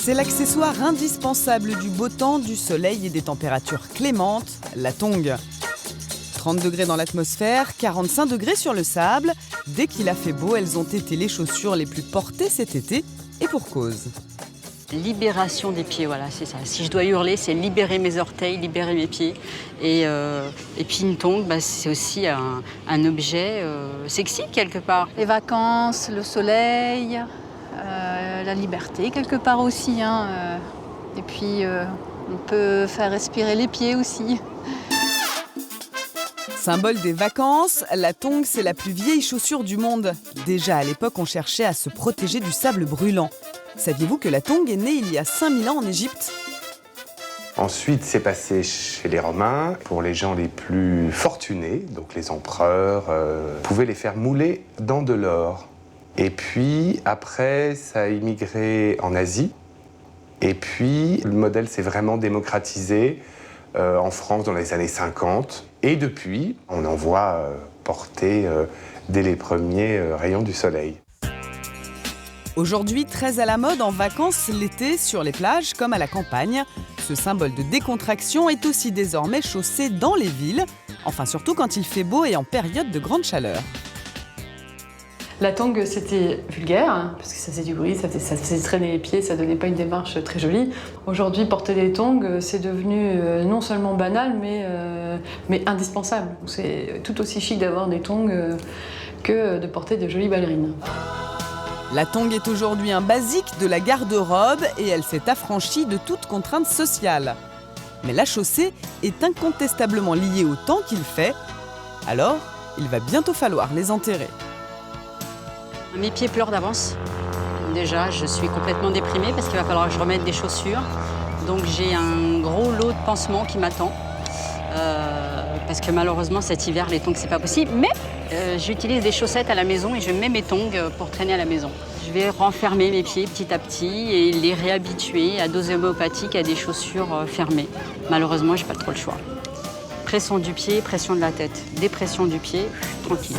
C'est l'accessoire indispensable du beau temps, du soleil et des températures clémentes, la tongue. 30 degrés dans l'atmosphère, 45 degrés sur le sable. Dès qu'il a fait beau, elles ont été les chaussures les plus portées cet été, et pour cause. Libération des pieds, voilà, c'est ça. Si je dois hurler, c'est libérer mes orteils, libérer mes pieds. Et puis une tongue, c'est aussi un objet sexy quelque part. Les vacances, le soleil, la liberté quelque part aussi. Et puis on peut faire respirer les pieds aussi. Symbole des vacances, la tongue, c'est la plus vieille chaussure du monde. Déjà à l'époque, on cherchait à se protéger du sable brûlant. Saviez-vous que la tongue est née il y a 5000 ans en Égypte ? Ensuite, c'est passé chez les Romains. Pour les gens les plus fortunés, donc les empereurs, pouvaient les faire mouler dans de l'or. Et puis, après, ça a immigré en Asie. Et puis, le modèle s'est vraiment démocratisé en France dans les années 50. Et depuis, on en voit porter dès les premiers rayons du soleil. Aujourd'hui, très à la mode en vacances l'été, sur les plages comme à la campagne. Ce symbole de décontraction est aussi désormais chaussé dans les villes, enfin surtout quand il fait beau et en période de grande chaleur. La tongue, c'était vulgaire, parce que ça faisait du bruit, ça faisait traîner les pieds, ça donnait pas une démarche très jolie. Aujourd'hui, porter des tongs, c'est devenu non seulement banal, mais indispensable. C'est tout aussi chic d'avoir des tongs que de porter de jolies ballerines. La tongue est aujourd'hui un basique de la garde-robe et elle s'est affranchie de toute contrainte sociale. Mais la chaussée est incontestablement liée au temps qu'il fait, alors il va bientôt falloir les enterrer. Mes pieds pleurent d'avance. Déjà, je suis complètement déprimée parce qu'il va falloir que je remette des chaussures. Donc j'ai un gros lot de pansements qui m'attend. Parce que malheureusement, cet hiver, les tongs, c'est pas possible. Mais j'utilise des chaussettes à la maison et je mets mes tongs pour traîner à la maison. Je vais renfermer mes pieds petit à petit et les réhabituer à dose homéopathique à des chaussures fermées. Malheureusement, j'ai pas trop le choix. Pression du pied, pression de la tête. Dépression du pied, tranquille.